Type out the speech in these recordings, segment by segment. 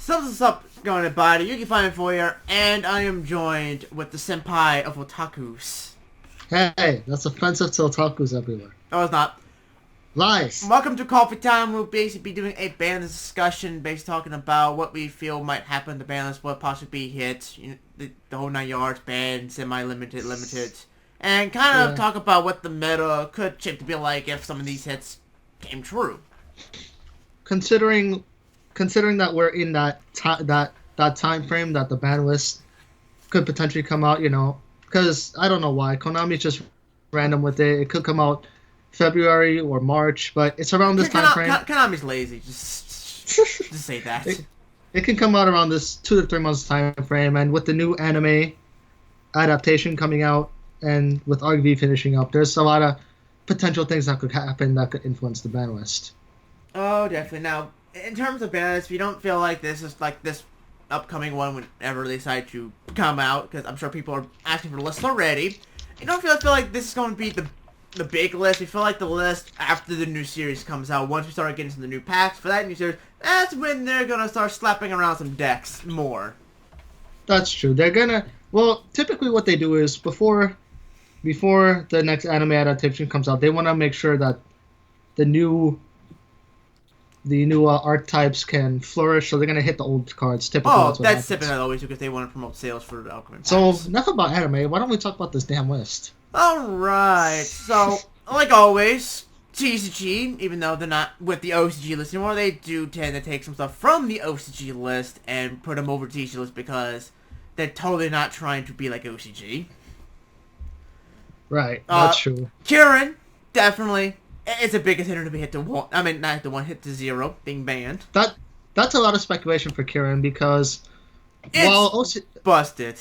So what's up, going everybody? You can find me for you, and I am joined with the senpai of otakus. Hey, that's offensive to otakus everywhere. No, it's not. Lies. Welcome to Coffee Time. We'll basically be doing a ban list discussion, based talking about what we feel might happen to the ban list, what possibly be hit, the whole 9 yards, ban, semi-limited, limited, and kind of talk about what the meta could shape to be like if some of these hits came true. Considering that we're in that time frame that the ban list could potentially come out, because I don't know why Konami's just random with it. It could come out February or March, but it's around this time frame. Konami's lazy. Just say that. It can come out around this 2 to 3 months time frame, and with the new anime adaptation coming out and with RV finishing up, there's a lot of potential things that could happen that could influence the ban list. Oh, definitely. Now, in terms of ban lists, if you don't feel like this is like this upcoming one whenever they decide to come out, because I'm sure people are asking for lists already, you don't feel like this is going to be the big list. We feel like the list after the new series comes out, once we start getting to the new packs for that new series, that's when they're going to start slapping around some decks more. That's true. They're gonna... Well, typically what they do is before the next anime adaptation comes out, they want to make sure that the new archetypes can flourish, so they're going to hit the old cards. Typically, that's typically always because they want to promote sales for the upcoming packs. So, enough about anime. Why don't we talk about this damn list? Alright, so, like always, TCG, even though they're not with the OCG list anymore, they do tend to take some stuff from the OCG list and put them over to TCG list because they're totally not trying to be like OCG. Right, that's true. Kieran, definitely. It's a big contender to be hit to 1. I mean, not hit to 1, hit to 0, being banned. That's a lot of speculation for Kieran because busted.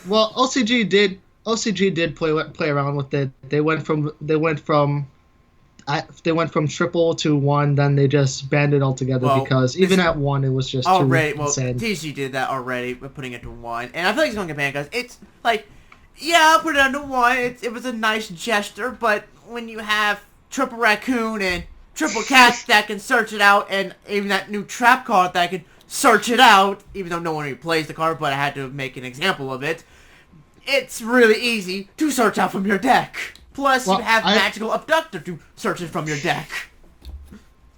Well, OCG did play around with it. They went from triple to 1, then they just banned it altogether because even at 1 it was just too insane. TCG did that already with putting it to 1, and I feel like it's gonna get banned because it's like, yeah, I'll put it down to 1. It was a nice gesture, but when you have triple raccoon and triple cat that can search it out, and even that new trap card that can search it out, even though no one really plays the card, but I had to make an example of it. It's really easy to search out from your deck. Plus, you have Magical Abductor to search it from your deck.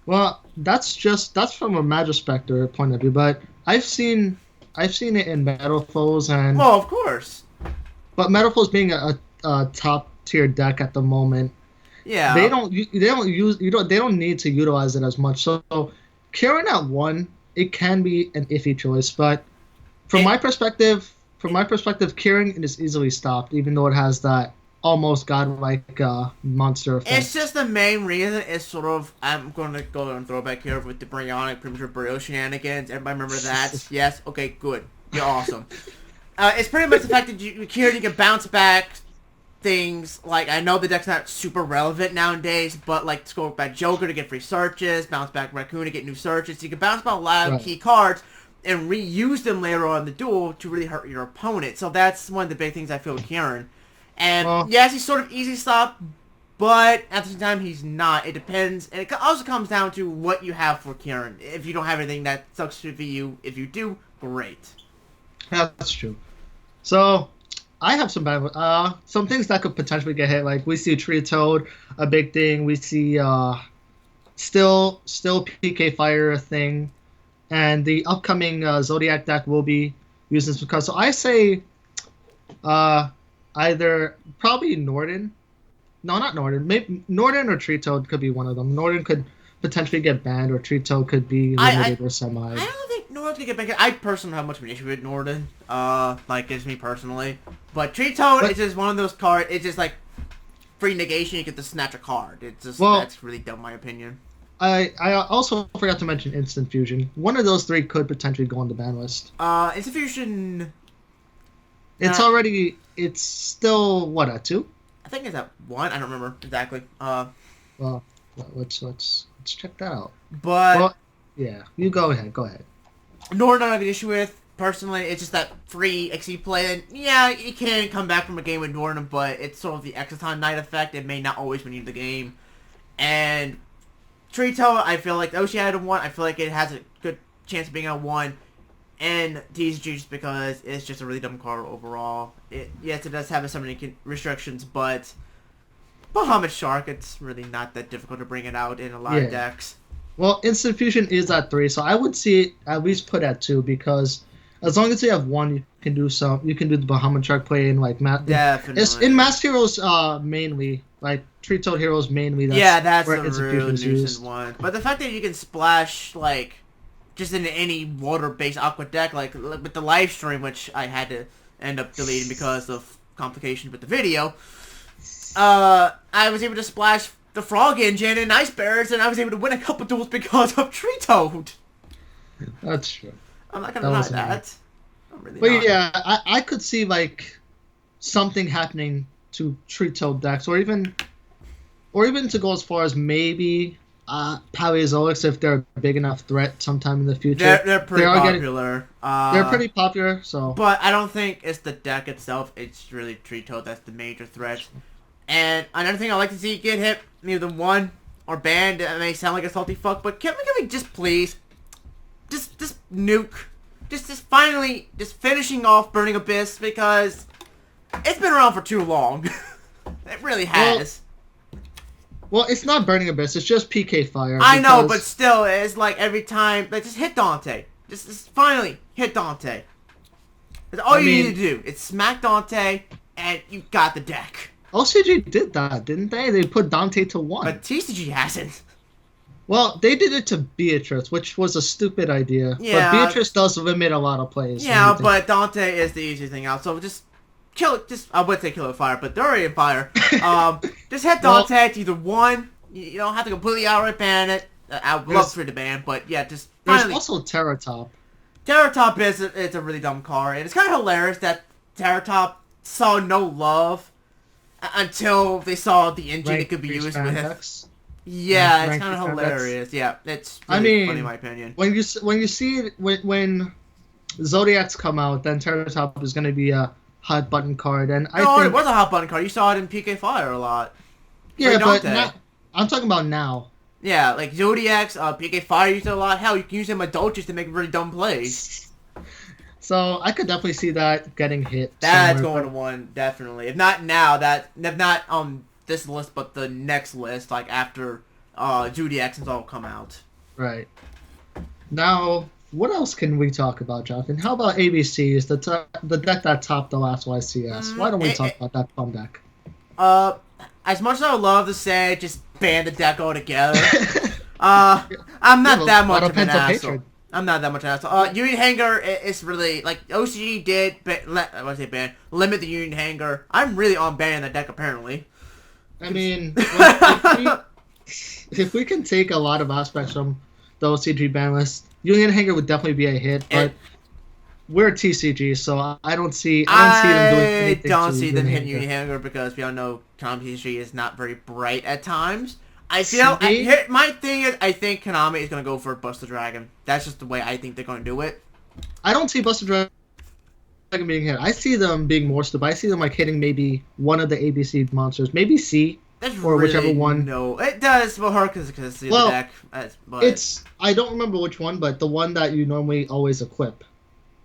Well, that's from a Magispector point of view, but I've seen it in Metal Foes and... Well, of course. But Metal Foes being a top tier deck at the moment, yeah, they don't need to utilize it as much. So Kieran at 1, it can be an iffy choice, but from my perspective, Kieran is easily stopped, even though it has that almost godlike monster effect. It's just the main reason is sort of, I'm going to go on throwback here with the Bryonic Premature Burial shenanigans. Everybody remember that? Yes? Okay, good. You're awesome. It's pretty much the fact that Kieran, you can bounce back things, like, I know the deck's not super relevant nowadays, but like score back Joker to get free searches, bounce back Raccoon to get new searches. You can bounce back a lot of key cards and reuse them later on in the duel to really hurt your opponent. So that's one of the big things I feel with Kieran. And yes, he's sort of easy stop, but at the same time he's not. It depends, and it also comes down to what you have for Kieran. If you don't have anything, that sucks for you. If you do, great. Yeah, that's true. So I have some things that could potentially get hit. Like we see Tree Toad, a big thing. We see still PK Fire a thing, and the upcoming Zodiac deck will be using this because. So I say, either probably Norden. No, not Norden. Maybe Norden or Tree Toad could be one of them. Norden could potentially get banned, or Tree Toad could be limited or semi. I don't think Norden could get banned. I personally don't have much of an issue with Norden. Like it's me personally. But Tree Toad is just one of those cards. It's just like free negation. You get to snatch a card. It's just that's really dumb, in my opinion. I also forgot to mention Instant Fusion. One of those 3 could potentially go on the ban list. Instant Fusion. It's still what, at 2? I think it's at 1. I don't remember exactly. Well, let's check that out. But yeah, you go ahead. Norden I have an issue with. Personally, it's just that free XP play, and yeah, you can come back from a game with Norden, but it's sort of the Exciton Knight effect. It may not always win you the game. And Tree Toad, I feel like the Oceania 1, I feel like it has a good chance of being on 1. and TCG just because it's just a really dumb card overall. Yes, it does have so many restrictions, but Bahamut Shark, it's really not that difficult to bring it out in a lot of decks. Well, Instant Fusion is at 3, so I would see it at least put at 2 because as long as you have 1, you can do the Bahamut Shark play in like Definitely. It's in Masked Heroes mainly, like Tree Toad Heroes mainly. That's where a Instant real Fusion's nuisance used. one. But the fact that you can splash like just in any water-based Aqua deck, like with the live stream, which I had to end up deleting because of complications with the video, I was able to splash the Frog Engine and Ice Bears, and I was able to win a couple duels because of Tree Toad. That's true. I'm not gonna deny that. I'm really but not. yeah, I could see like something happening to Tree Toad decks, or even to go as far as maybe Paleozoics if they're a big enough threat sometime in the future. They're pretty popular. They're pretty popular, so. But I don't think it's the deck itself. It's really Tree Toad that's the major threat. And another thing I like to see get hit, either one or banned. It may sound like a salty fuck, but can we just please, just nuke, just finally finishing off Burning Abyss, because it's been around for too long. It really has. Well, it's not Burning Abyss. It's just PK Fire. I know, but still, it's like every time, like just hit Dante. Just finally hit Dante. That's all you need to do. It's smack Dante, and you got the deck. OCG did that, didn't they? They put Dante to 1. But TCG hasn't. Well, they did it to Beatrice, which was a stupid idea. Yeah. But Beatrice does limit a lot of plays. Yeah, but Dante is the easiest thing out. So just kill it. I would say kill it with fire, but they're already in fire. Just hit Dante to either 1. You don't have to completely outright ban it. I would love for it to ban, but yeah, just finally. There's also Terratop. Terratop it's a really dumb card, and it's kind of hilarious that Terratop saw no love until they saw the engine it could be used with. Yeah, it's kind of hilarious. Yeah, it's really funny in my opinion. When you see it, when Zodiacs come out, then Terratop is going to be a hot button card, and I think it was a hot button card. You saw it in PK Fire a lot. Yeah, but I'm talking about now. Yeah, like Zodiacs, PK Fire used it a lot. Hell, you can use them adults to make really dumb plays. So I could definitely see that getting hit. That's going to 1, definitely. If not now, if not on this list, but the next list, like after Zodiacs all come out. Right. Now, what else can we talk about, Jonathan? How about ABCs, the deck that topped the last YCS? Why don't we talk about that fun deck? As much as I would love to say, just ban the deck altogether. I'm not that much of an asshole. I'm not that much of an asshole. Union Hanger is really, like, OCG did, limit the Union Hanger. I'm really on banning the deck, apparently. I mean, if we can take a lot of aspects from the OCG ban list, Union Hanger would definitely be a hit, but we're TCG, so I don't see them doing anything. I don't see them hitting Union Hanger because we all know Konami TCG is not very bright at times. My thing is, I think Konami is going to go for Buster Dragon. That's just the way I think they're going to do it. I don't see Buster Dragon being hit. I see them being more stable. I see them like hitting maybe one of the ABC monsters, maybe C, or whichever one. No, it does for her because it's the deck. It's I don't remember which one, but the one that you normally always equip.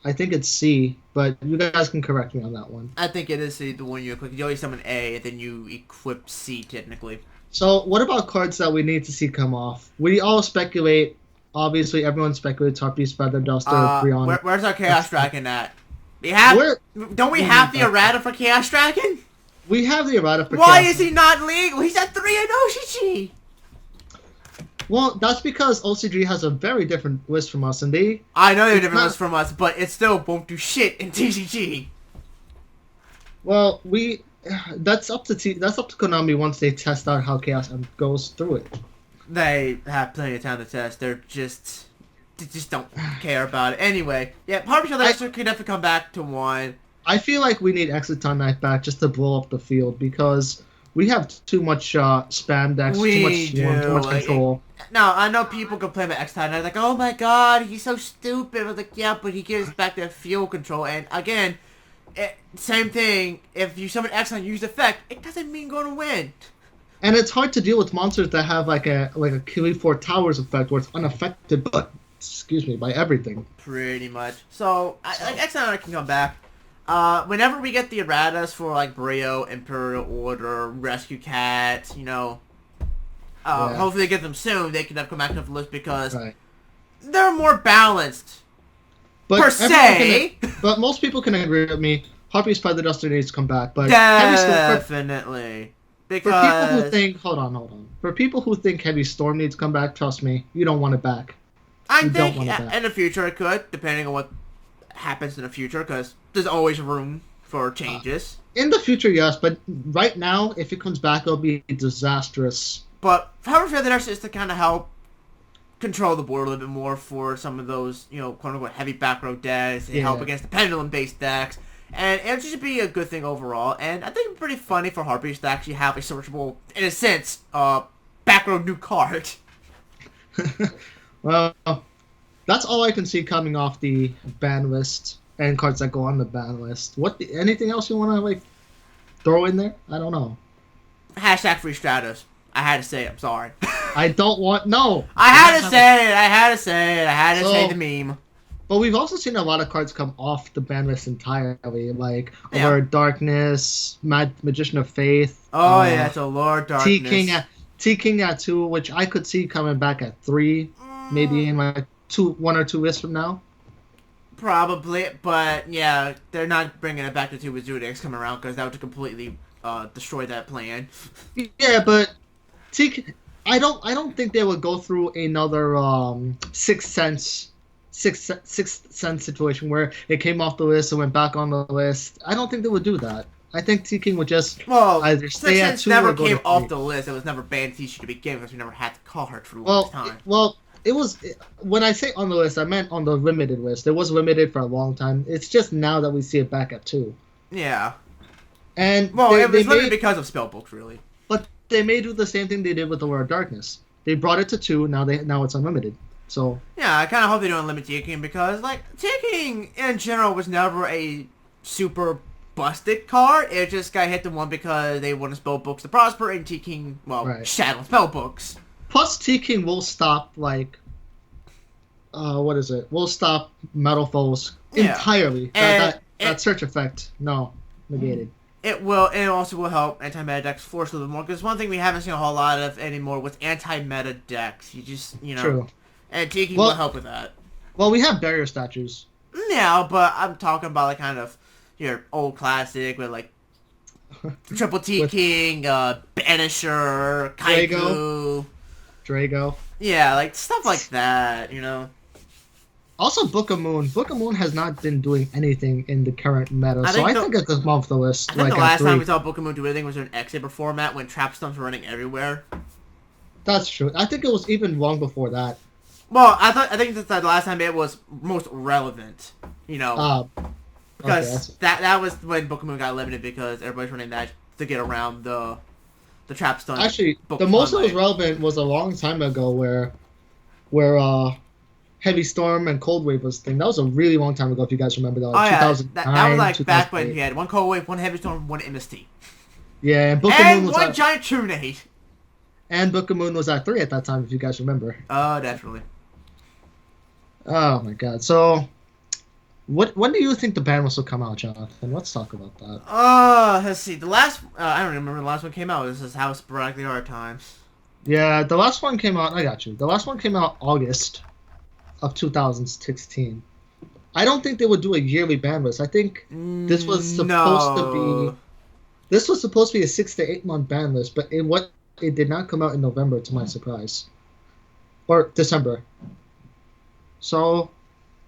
I think it's C, but you guys can correct me on that one. I think it is C, the one you equip. You always summon A, and then you equip C technically. So, what about cards that we need to see come off? We all speculate. Obviously, everyone speculates Harpy's Feather Duster, Brianna. Where's our Chaos Dragon at? Don't we have the errata for Chaos Dragon? We have the errata for Why is he not legal? He's at 3 in OCG! Well, that's because OCG has a very different list from us, and I know they're a different list from us, but it still won't do shit in TCG. Well, that's up to Konami once they test out how Chaos goes through it. They have plenty of time to test. They just don't care about it. Anyway, yeah, Harpy's Feather Duster could definitely come back to 1. I feel like we need Exiton Knife back just to blow up the field because we have too much spam decks, too much control. Now, I know people complain about Exiton Knife, like, oh my god, he's so stupid. I was like, yeah, but he gives back that field control. And again, same thing, if you summon X on use effect, it doesn't mean going to win. And it's hard to deal with monsters that have like a Killing 4 Towers effect where it's unaffected, but by everything. Pretty much. So, like, X and I can come back. Whenever we get the erratas for, like, Brio, Imperial Order, Rescue Cat, you know, hopefully they get them soon, they can have come back to the list because they're more balanced. But per se. But most people can agree with me. Harpy's Feather Duster needs to come back. But definitely. Because... For people who think... Hold on. For people who think Heavy Storm needs to come back, trust me, you don't want it back. I think in the future it could, depending on what happens in the future, because there's always room for changes. In the future, yes, but right now, if it comes back, it'll be disastrous. But Harpy's Feather Duster is to kind of help control the board a little bit more for some of those, you know, quote-unquote heavy back row decks, and help against the pendulum-based decks. And it'll just be a good thing overall. And I think it's pretty funny for Harpies to actually have a searchable, in a sense, back row new card. Well, that's all I can see coming off the ban list and cards that go on the ban list. Anything else you want to, like, throw in there? I don't know. Hashtag free Stratos. I had to say it. I'm sorry. I don't want... No! I had to say the meme. But we've also seen a lot of cards come off the ban list entirely, like Lord Darkness, Magician of Faith. Oh, yeah, it's a Lord Darkness. T-King at 2, which I could see coming back at 3, maybe in like 1 or 2 lists from now. Probably, but yeah, they're not bringing it back to 2 with Zodiacs coming around, because that would completely destroy that plan. Yeah, but I don't think they would go through another Sixth Sense situation where it came off the list and went back on the list. I don't think they would do that. I think T-King would just either stay at 2 never or go came to 3. off the list. It was never banned TCG to begin because we never had the card for a long time. It was, when I say on the list, I meant on the limited list. It was limited for a long time. It's just now that we see it back at 2. Yeah. And it was limited because of spellbooks, really. But they may do the same thing they did with the Lord of Darkness. They brought it to 2. Now it's unlimited. So yeah, I kind of hope they don't limit T-King because, like, T-King in general was never a super busted card. It just got hit the one because they wanted spellbooks to prosper, and T-King, shadow spellbooks. Plus, T-King will stop, like, will stop Metal Foes entirely. That search effect, negated. It will, and it also will help anti-meta decks flourish a little bit more, because one thing we haven't seen a whole lot of anymore with anti-meta decks. You just, True. And T-King will help with that. Well, we have barrier statues. Yeah, but I'm talking about, like, kind of your old classic with, like, Triple T-King, Banisher, Kaiku. Drago. Yeah, like, stuff like that, you know? Also, Book of Moon. Book of Moon has not been doing anything in the current meta, I think it could come off the list. I think the last time we saw Book of Moon do anything was in an X-Saber format when Trap Stumps were running everywhere. That's true. I think it was even long before that. Well, I think that the last time it was most relevant, you know, because that was when Book of Moon got limited because everybody's running that to get around the trap stun. Actually, the most that was relevant was a long time ago where Heavy Storm and Cold Wave was the thing. That was a really long time ago if you guys remember that. Like 2009, that was like back when you had 1 Cold Wave, 1 Heavy Storm, 1 MST. Yeah, and Book of Moon was 1 Giant Trunade. And Book of Moon was at 3 at that time if you guys remember. Oh, definitely. Oh my god. So, when do you think the ban will come out, Jonathan? Let's talk about that. Let's see. The last, I don't remember when the last one came out. This is how sporadic they are at times. Yeah, the last one came out, I got you. The last one came out August of 2016. I don't think they would do a yearly ban list. I think this was supposed to be a 6 to 8 month ban list, but it did not come out in November, to my surprise. Or December. So,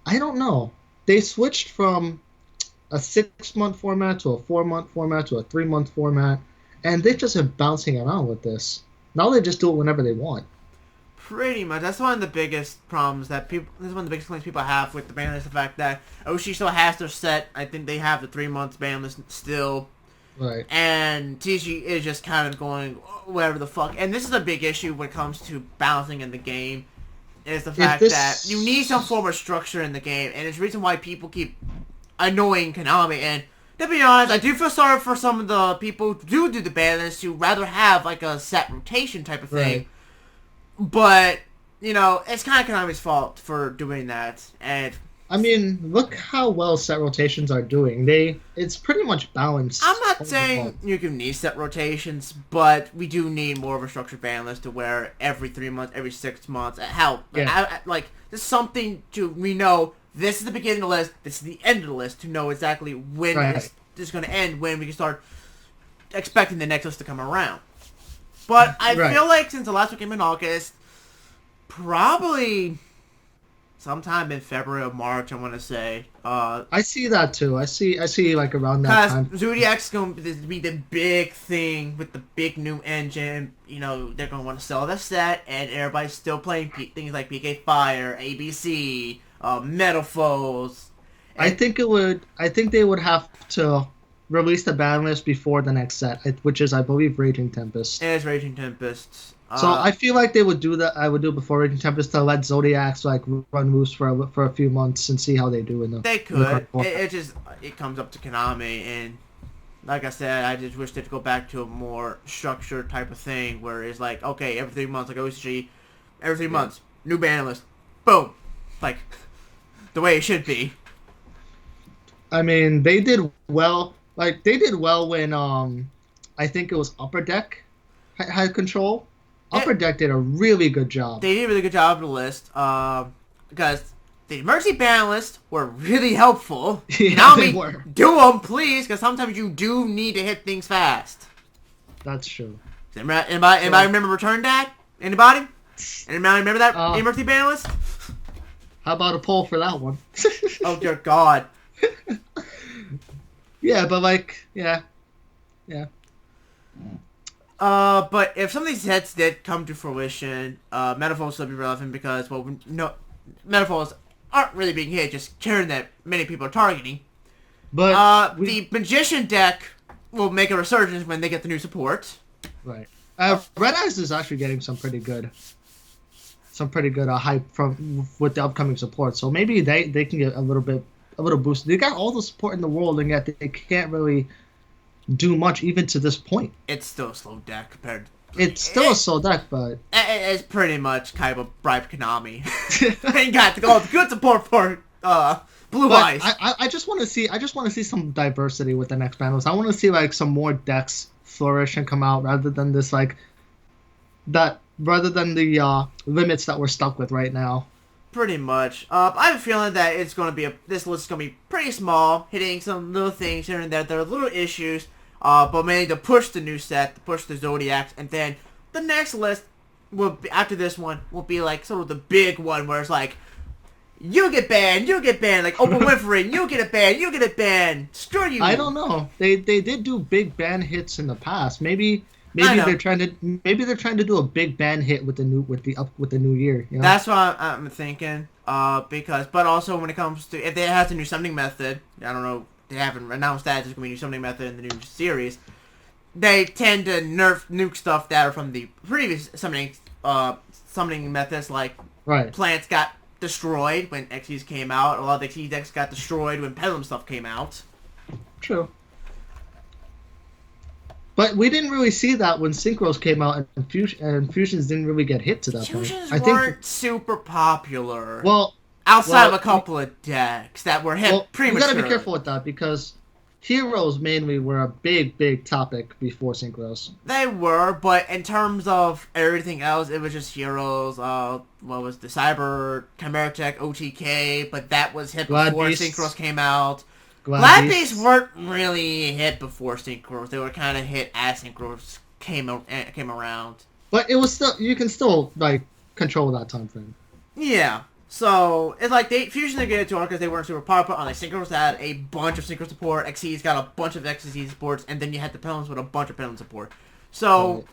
I don't know. They switched from a 6-month format to a 4-month format to a 3-month format, and they've just been bouncing around with this. Now they just do it whenever they want. Pretty much. That's one of the biggest problems that this is one of the biggest complaints people have with the ban list, the fact that Oshi still has their set. I think they have the 3-month ban list still. Right. And TG is just kind of going whatever the fuck. And this is a big issue when it comes to balancing in the game. Is the fact that you need some form of structure in the game, and it's the reason why people keep annoying Konami. And to be honest, I do feel sorry for some of the people who do the ban list who rather have like a set rotation type of thing. Right. But it's kind of Konami's fault for doing that. And I mean, look how well set rotations are doing. It's pretty much balanced. I'm not saying you can need set rotations, but we do need more of a structured ban list to where every 3 months, every 6 months, there's something we know this is the beginning of the list, this is the end of the list, to know exactly when this is going to end, when we can start expecting the next list to come around. But I feel like since the last one came in August, probably sometime in February or March, I want to say. I see that too. I see like around that time. Because Zodiac's going to be the big thing with the big new engine. They're going to want to sell the set, and everybody's still playing things like PK Fire, ABC, Metal Foes. I think they would have to release the ban list before the next set, which is, I believe, Raging Tempest. It is Raging Tempest. So I feel like they would do that. I would do it before Raging Tempest to let Zodiacs run loose for a few months and see how they do in the. They could. It comes up to Konami, and like I said, I just wish they'd go back to a more structured type of thing where it's like, okay, every 3 months, like OCG, every 3 months, new ban list, boom, like the way it should be. I mean, they did well. Like they did well when I think it was Upper Deck had control. Upper Deck did a really good job. They did a really good job of the list, because the emergency ban lists were really helpful. Yeah, they were. Do them, please, because sometimes you do need to hit things fast. That's true. Anybody remember Return Dad? Anybody? Anybody remember that emergency ban list? How about a poll for that one? Oh, dear God. Yeah, but yeah. But if some of these hits did come to fruition, Metaphors will still be relevant because, Metaphors aren't really being hit, just turn that many people are targeting. But the Magician deck will make a resurgence when they get the new support. Right. Red Eyes is actually getting some pretty good hype with the upcoming support, so maybe they can get a little boost. They got all the support in the world, and yet they can't really do much even to this point. It's still a slow deck compared. It's still a slow deck, but it's pretty much kind of a bribe Konami. Ain't got good support for Blue Eyes. I just want to see some diversity with the next panels. I want to see some more decks flourish and come out rather than the limits that we're stuck with right now. Pretty much. I have a feeling that this list is going to be pretty small, hitting some little things here and there. There are little issues, but mainly to push the new set, to push the Zodiacs, and then the next list after this one will be sort of the big one where it's like, you get banned, like Oprah Winfrey, you get a ban, screw you. I don't know. They did do big ban hits in the past. Maybe they're trying to do a big ban hit with the new year. You know? That's what I'm thinking. But also when it comes to if they have a new summoning method, I don't know. They haven't announced that there's gonna be a new summoning method in the new series. They tend to nuke stuff that are from the previous summoning methods, like plants got destroyed when Xyz came out. A lot of the Xyz decks got destroyed when Petalum stuff came out. True. But we didn't really see that when Synchros came out, and Fusions didn't really get hit to that point. Fusions weren't super popular. Well, outside of a couple of decks that were hit prematurely. We gotta be careful with that because Heroes mainly were a big topic before Synchros. They were, but in terms of everything else, it was just Heroes. What was the Cyber Chimera Tech OTK? But that was hit before Synchros came out. Glad Beasts weren't really hit before Synchros. They were kind of hit as Synchros came around. But it was still, you can still control that time frame. Yeah. So it's like Fusion didn't get into it because they weren't super popular. Unlike Synchros had a bunch of Synchro support, XC's got a bunch of XC supports, and then you had the Pendulums with a bunch of Pendulum support. So,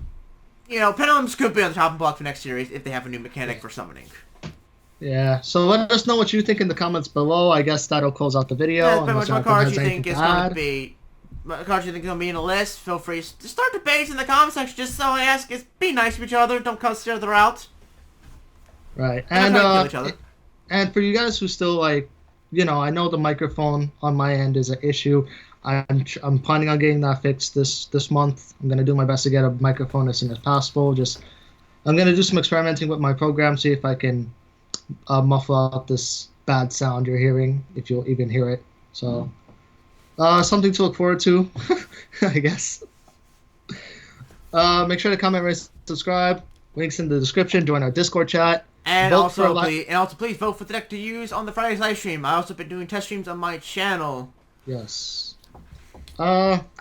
Pendulums could be on the chopping block for next series if they have a new mechanic for summoning. Yeah, so let us know what you think in the comments below. I guess that'll close out the video. Yeah, pretty much what cards you think is going to be. What cards you think is going to be in the list. Feel free to start debates in the comment section. Just so I ask, be nice to each other. Don't cuss each other out. Right, and for you guys who still I know the microphone on my end is an issue. I'm planning on getting that fixed this month. I'm gonna do my best to get a microphone as soon as possible. Just I'm gonna do some experimenting with my program, see if I can muffle out this bad sound you're hearing, if you'll even hear it. So, something to look forward to, I guess. Make sure to comment, rate, subscribe. Links in the description. Join our Discord chat. And also, please vote for the deck to use on the Friday's live stream. I also been doing test streams on my channel. Yes.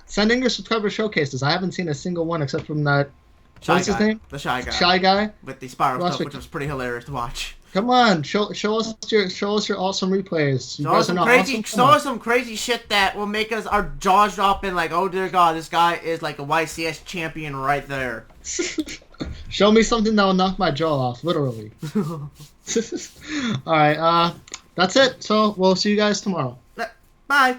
Send in your subscriber showcases. I haven't seen a single one except from that. What's his name? The Shy Guy. Shy Guy. With the spiral stuff, which was pretty hilarious to watch. Come on, show us your awesome replays. Show us some crazy shit that will make us our jaws drop in like, oh dear God, this guy is like a YCS champion right there. Show me something that will knock my jaw off, literally. All right, that's it. So we'll see you guys tomorrow. Bye.